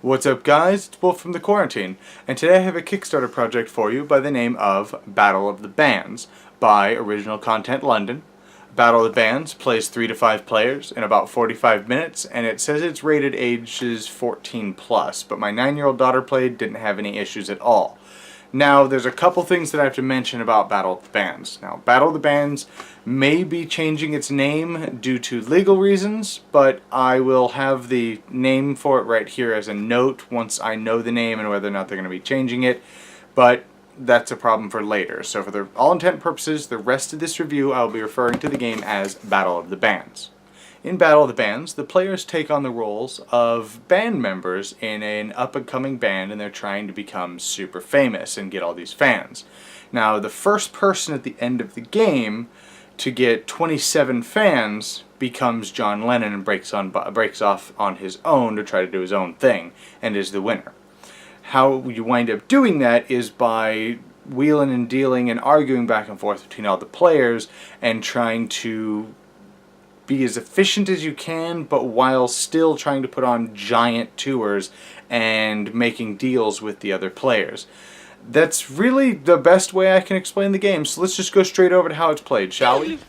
What's up guys, it's Wolf from the Quarantine, and today I have a Kickstarter project for you by the name of Battle of the Bands by Original Content London. Battle of the Bands plays 3 to 5 players in about 45 minutes, and it says it's rated ages 14 plus, but my 9-year-old daughter played, didn't have any issues at all. Now, there's a couple things that I have to mention about Battle of the Bands. Now, Battle of the Bands may be changing its name due to legal reasons, but I will have the name for it right here as a note once I know the name and whether or not they're going to be changing it. But that's a problem for later. So for all intent and purposes, the rest of this review, I'll be referring to the game as Battle of the Bands. In Battle of the Bands, the players take on the roles of band members in an up-and-coming band, and they're trying to become super famous and get all these fans. Now, the first person at the end of the game to get 27 fans becomes John Lennon and breaks off on his own to try to do his own thing, and is the winner. How you wind up doing that is by wheeling and dealing and arguing back and forth between all the players and trying to be as efficient as you can, but while still trying to put on giant tours and making deals with the other players. That's really the best way I can explain the game, so let's just go straight over to how it's played, shall we?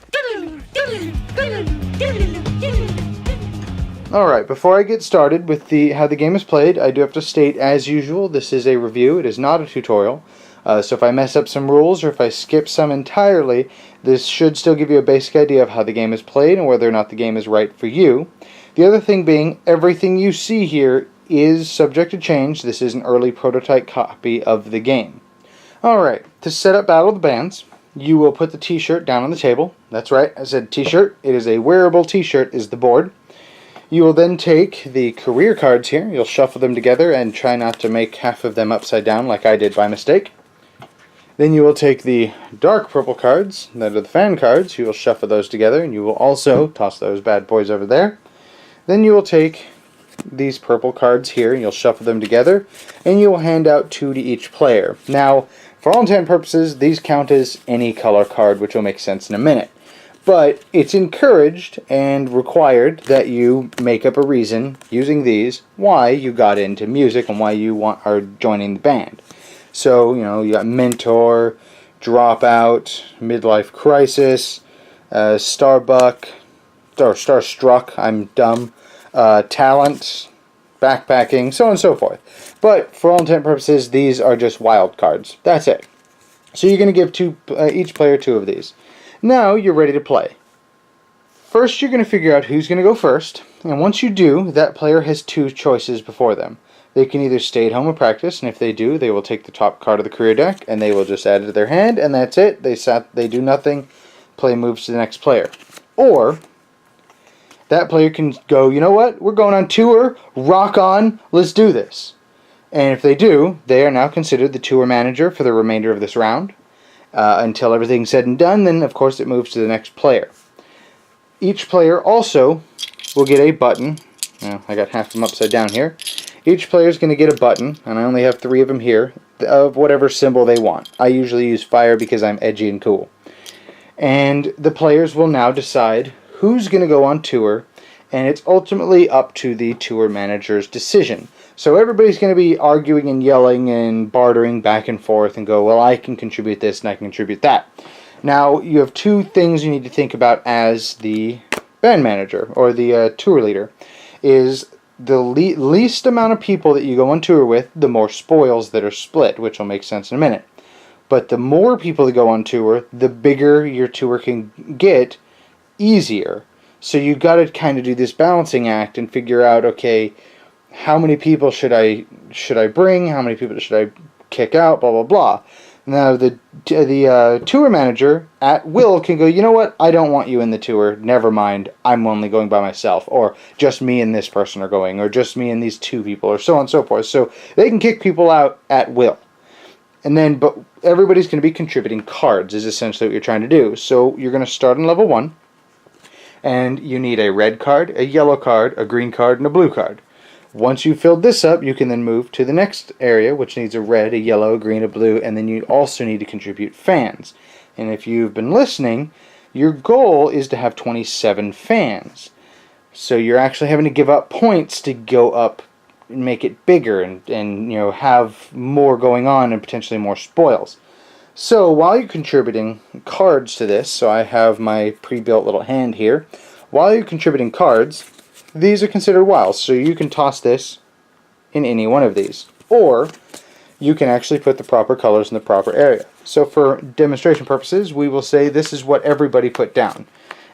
Alright, before I get started with how the game is played, I do have to state, as usual, this is a review, it is not a tutorial. So if I mess up some rules or if I skip some entirely, this should still give you a basic idea of how the game is played and whether or not the game is right for you. The other thing being, everything you see here is subject to change. This is an early prototype copy of the game. Alright, to set up Battle of the Bands, you will put the t-shirt down on the table. That's right, I said t-shirt. It is a wearable t-shirt is the board. You will then take the career cards here. You'll shuffle them together and try not to make half of them upside down like I did by mistake. Then you will take the dark purple cards, that are the fan cards. You will shuffle those together, and you will also toss those bad boys over there. Then you will take these purple cards here, and you'll shuffle them together, and you will hand out 2 to each player. Now, for all intent and purposes, these count as any color card, which will make sense in a minute. But it's encouraged and required that you make up a reason, using these, why you got into music and why you are joining the band. So, you know, you got mentor, dropout, midlife crisis, starstruck, I'm dumb, talent, backpacking, so on and so forth. But for all intent and purposes, these are just wild cards. That's it. So you're going to give each player 2 of these. Now you're ready to play. First, you're going to figure out who's going to go first, and once you do, that player has 2 choices before them. They can either stay at home and practice, and if they do, they will take the top card of the career deck, and they will just add it to their hand, and that's it. They do nothing, play moves to the next player. Or, that player can go, you know what, we're going on tour, rock on, let's do this. And if they do, they are now considered the tour manager for the remainder of this round. Until everything's said and done, then of course it moves to the next player. Each player also will get a button. Now, I got half of them upside down here. Each player is going to get a button, and I only have 3 of them here, of whatever symbol they want. I usually use fire because I'm edgy and cool. And the players will now decide who's going to go on tour, and it's ultimately up to the tour manager's decision. So everybody's going to be arguing and yelling and bartering back and forth and go, well, I can contribute this and I can contribute that. Now, you have 2 things you need to think about as the band manager or the tour leader. Is the least amount of people that you go on tour with, the more spoils that are split, which will make sense in a minute. But the more people that go on tour, the bigger your tour can get, easier. So you've got to kind of do this balancing act and figure out, okay, how many people should I bring? How many people should I kick out? Blah, blah, blah. Now, the tour manager at will can go, you know what, I don't want you in the tour, never mind, I'm only going by myself, or just me and this person are going, or just me and these 2 people, or so on and so forth. So they can kick people out at will. And then, but everybody's going to be contributing cards, is essentially what you're trying to do. So you're going to start on level 1, and you need a red card, a yellow card, a green card, and a blue card. Once you've filled this up, you can then move to the next area, which needs a red, a yellow, a green, a blue, and then you also need to contribute fans. And if you've been listening, your goal is to have 27 fans. So you're actually having to give up points to go up make it bigger and you know, have more going on and potentially more spoils. So while you're contributing cards to this, so I have my pre-built little hand here, while you're contributing cards, these are considered wilds, so you can toss this in any one of these. Or you can actually put the proper colors in the proper area. So for demonstration purposes, we will say this is what everybody put down.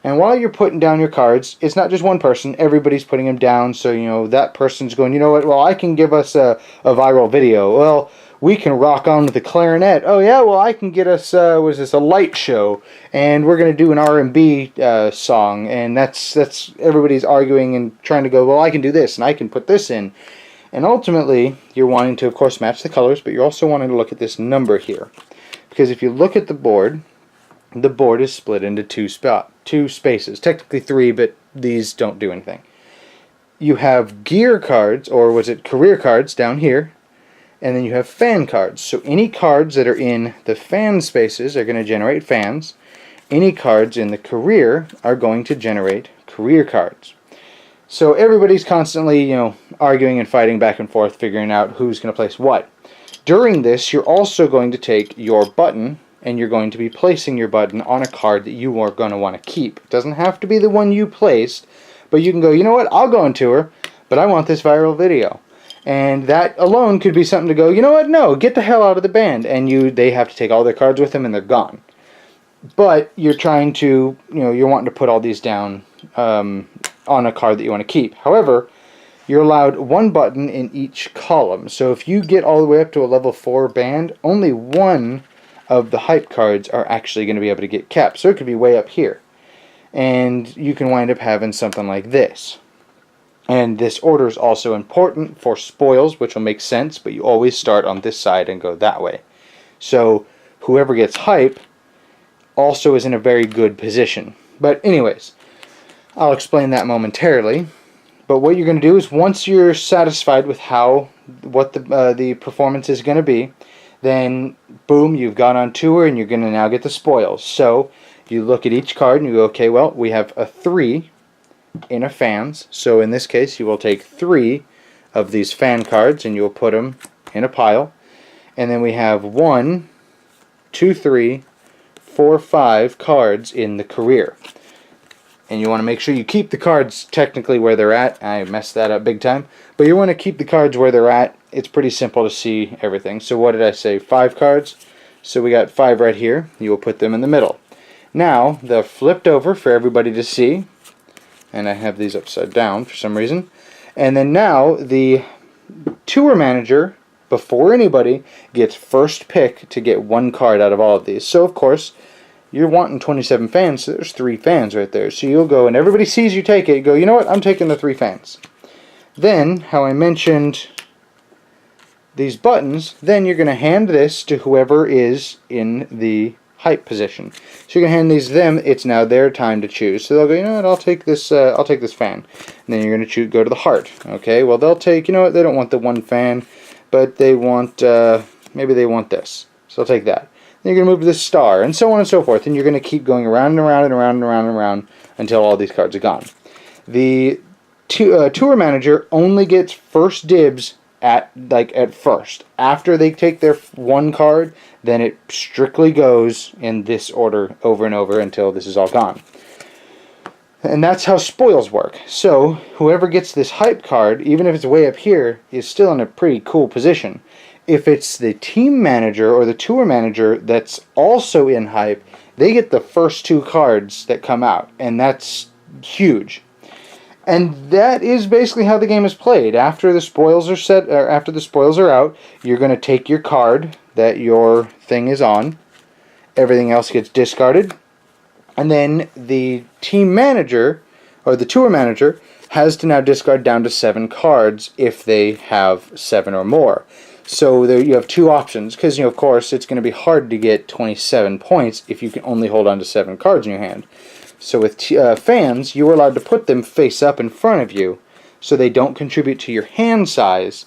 And while you're putting down your cards, it's not just one person, everybody's putting them down, so you know that person's going, you know what, well, I can give us a viral video. Well, we can rock on with the clarinet. Oh yeah, well, I can get us a light show, and we're going to do an R&B song, and that's everybody's arguing and trying to go, well, I can do this, and I can put this in. And ultimately, you're wanting to, of course, match the colors, but you're also wanting to look at this number here. Because if you look at the board is split into two spaces. Technically three, but these don't do anything. You have gear cards, or was it career cards, down here, and then you have fan cards. So any cards that are in the fan spaces are going to generate fans. Any cards in the career are going to generate career cards. So everybody's constantly, you know, arguing and fighting back and forth, figuring out who's going to place what. During this, you're also going to take your button, and you're going to be placing your button on a card that you are going to want to keep. It doesn't have to be the one you placed, but you can go, you know what, I'll go on tour, but I want this viral video. And that alone could be something to go, you know what, no, get the hell out of the band. And they have to take all their cards with them and they're gone. But you're trying to, you know, you're wanting to put all these down on a card that you want to keep. However, you're allowed one button in each column. So if you get all the way up to a level 4 band, only one of the hype cards are actually going to be able to get kept. So it could be way up here. And you can wind up having something like this. And this order is also important for spoils, which will make sense, but you always start on this side and go that way. So whoever gets hype also is in a very good position. But anyways, I'll explain that momentarily. But what you're going to do is, once you're satisfied with what the performance is going to be, then boom, you've gone on tour and you're going to now get the spoils. So you look at each card and you go, okay, well, we have a 3 in a fans. So in this case, you will take 3 of these fan cards and you will put them in a pile. And then we have 1, 2, 3, 4, 5 cards in the career. And you want to make sure you keep the cards technically where they're at. I messed that up big time. But you want to keep the cards where they're at. It's pretty simple to see everything. So what did I say? 5 cards. So we got 5 right here. You will put them in the middle. Now, they're flipped over for everybody to see. And I have these upside down for some reason. And then now, the tour manager, before anybody, gets first pick to get 1 card out of all of these. So, of course, you're wanting 27 fans, so there's 3 fans right there. So you'll go, and everybody sees you take it, you go, you know what, I'm taking the 3 fans. Then, how I mentioned these buttons, then you're going to hand this to whoever is in the hype position. So you're going to hand these to them, it's now their time to choose. So they'll go, you know what, I'll take this fan. And then you're going to go to the heart. Okay, well they'll take, you know what, they don't want the 1 fan, but they want, maybe they want this. So I'll take that. Then you're going to move to the star, and so on and so forth. And you're going to keep going around and around and around and around and around until all these cards are gone. The tour manager only gets first dibs at first. After they take their 1 card, then it strictly goes in this order over and over until this is all gone. And that's how spoils work. So whoever gets this hype card, even if it's way up here, is still in a pretty cool position. If it's the team manager or the tour manager that's also in hype, they get the first 2 cards that come out, and that's huge. And that is basically how the game is played. After the spoils are set, or after the spoils are out, you're going to take your card that your thing is on. Everything else gets discarded, and then the team manager or the tour manager has to now discard down to 7 cards if they have 7 or more. So there you have 2 options, because of course it's going to be hard to get 27 points if you can only hold on to 7 cards in your hand. So with fans, you are allowed to put them face up in front of you, so they don't contribute to your hand size,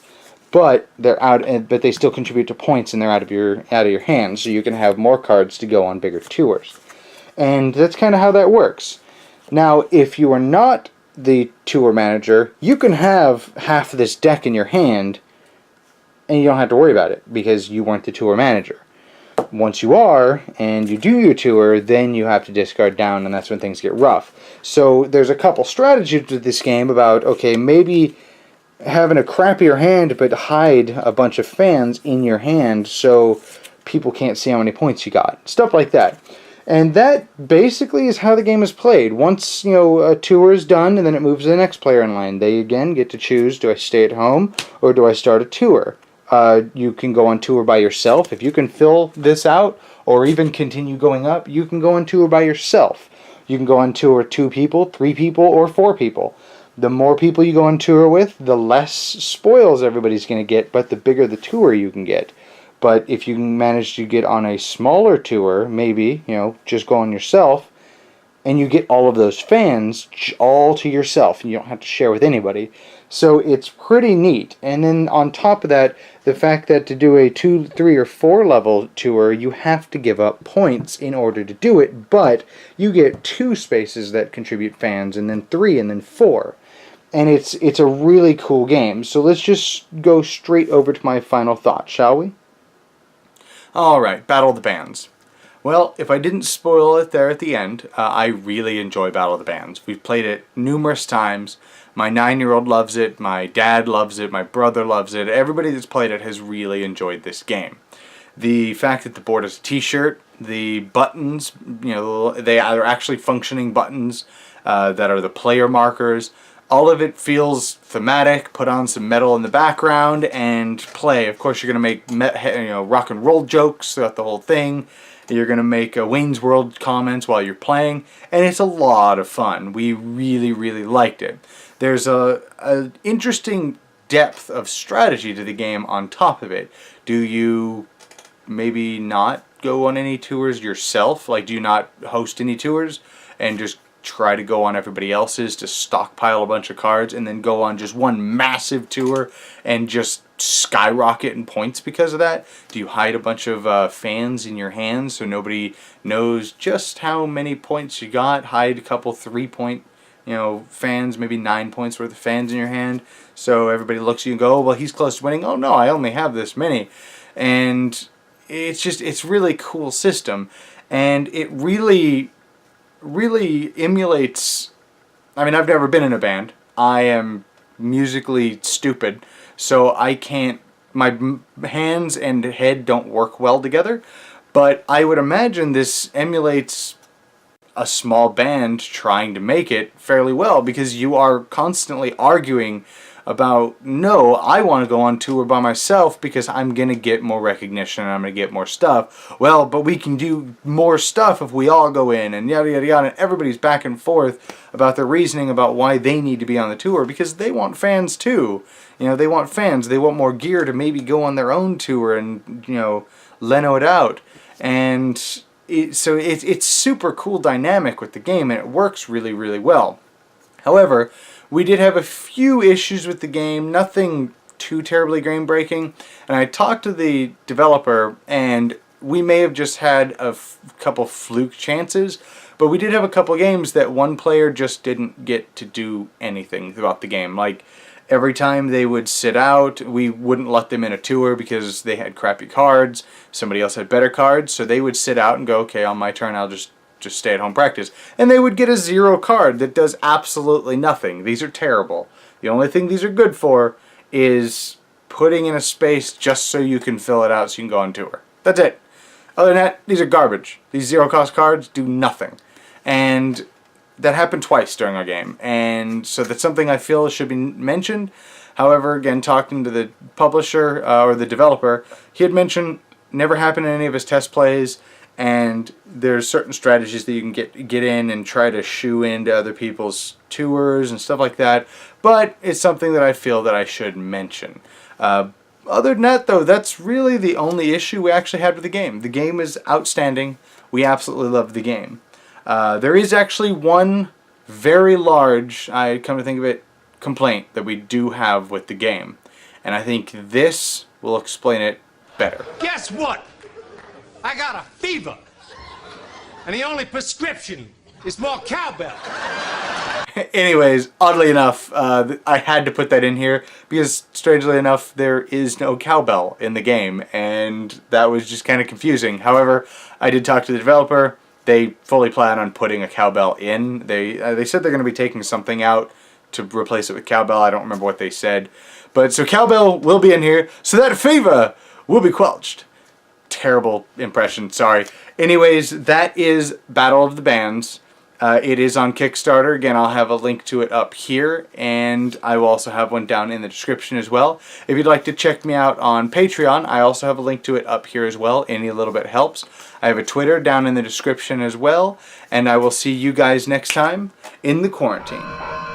but they're out. But they still contribute to points, and they're out of your hand, so you can have more cards to go on bigger tours. And that's kind of how that works. Now, if you are not the tour manager, you can have half of this deck in your hand and you don't have to worry about it because you weren't the tour manager. Once you are, and you do your tour, then you have to discard down, and that's when things get rough. So there's a couple strategies with this game about, okay, maybe having a crappier hand, but hide a bunch of fans in your hand so people can't see how many points you got. Stuff like that. And that basically is how the game is played. Once, a tour is done, and then it moves to the next player in line. They, again, get to choose, do I stay at home, or do I start a tour? You can go on tour by yourself. If you can fill this out, or even continue going up, you can go on tour by yourself. You can go on tour with 2 people, 3 people, or 4 people. The more people you go on tour with, the less spoils everybody's going to get, but the bigger the tour you can get. But if you manage to get on a smaller tour, maybe, just go on yourself, and you get all of those fans all to yourself, and you don't have to share with anybody. So it's pretty neat. And then on top of that, the fact that to do a 2, 3, or 4 level tour, you have to give up points in order to do it, but you get 2 spaces that contribute fans, and then 3, and then 4. And it's a really cool game. So let's just go straight over to my final thoughts, shall we? Alright, Battle of the Bands. Well, if I didn't spoil it there at the end, I really enjoy Battle of the Bands. We've played it numerous times. My 9-year-old loves it, my dad loves it, my brother loves it. Everybody that's played it has really enjoyed this game. The fact that the board is a t-shirt, the buttons, they are actually functioning buttons that are the player markers. All of it feels thematic. Put on some metal in the background and play. Of course, you're going to make rock and roll jokes throughout the whole thing. You're going to make Wayne's World comments while you're playing, and it's a lot of fun. We really, really liked it. There's a interesting depth of strategy to the game on top of it. Do you maybe not go on any tours yourself? Like, do you not host any tours and just try to go on everybody else's to stockpile a bunch of cards and then go on just one massive tour and just skyrocket in points because of that? Do you hide a bunch of fans in your hands so nobody knows just how many points you got? Hide a couple 3-point fans, maybe 9 points worth of fans in your hand, so everybody looks at you and go, oh, well, he's close to winning. Oh no, I only have this many. And it's really cool system, and it really emulates. I mean, I've never been in a band. I am musically stupid, so I can't, my hands and head don't work well together, but I would imagine this emulates a small band trying to make it fairly well, because you are constantly arguing about, no, I want to go on tour by myself because I'm going to get more recognition and I'm going to get more stuff. Well, but we can do more stuff if we all go in, and yada yada yada, and everybody's back and forth about their reasoning about why they need to be on the tour, because they want fans too. They want fans. They want more gear to maybe go on their own tour and, leno it out. And so it's super cool dynamic with the game, and it works really, really well. However, we did have a few issues with the game, nothing too terribly game-breaking, and I talked to the developer, and we may have just had a couple fluke chances, but we did have a couple games that one player just didn't get to do anything throughout the game. Like, every time they would sit out, we wouldn't let them in a tour because they had crappy cards. Somebody else had better cards, so they would sit out and go, okay, on my turn, I'll just stay at home practice. And they would get a 0 card that does absolutely nothing. These are terrible. The only thing these are good for is putting in a space just so you can fill it out so you can go on tour. That's it. Other than that, these are garbage. These 0-cost cards do nothing. And that happened twice during our game, and so that's something I feel should be mentioned. However, again, talking to the publisher or the developer, he had mentioned never happened in any of his test plays, and there's certain strategies that you can get in and try to shoe into other people's tours and stuff like that, but it's something that I feel that I should mention. Other than that, though, that's really the only issue we actually had with the game. The game is outstanding. We absolutely love the game. There is actually one very large, I come to think of it, complaint that we do have with the game, and I think this will explain it better. Guess what? I got a fever, and the only prescription is more cowbell. Anyways, oddly enough, I had to put that in here because, strangely enough, there is no cowbell in the game, and that was just kind of confusing. However, I did talk to the developer. They fully plan on putting a cowbell in. They said they're going to be taking something out to replace it with cowbell. I don't remember what they said. But so cowbell will be in here, so that favor will be quelched. Terrible impression, sorry. Anyways, that is Battle of the Bands. It is on Kickstarter. Again, I'll have a link to it up here, and I will also have one down in the description as well. If you'd like to check me out on Patreon, I also have a link to it up here as well. Any little bit helps. I have a Twitter down in the description as well, and I will see you guys next time in the quarantine.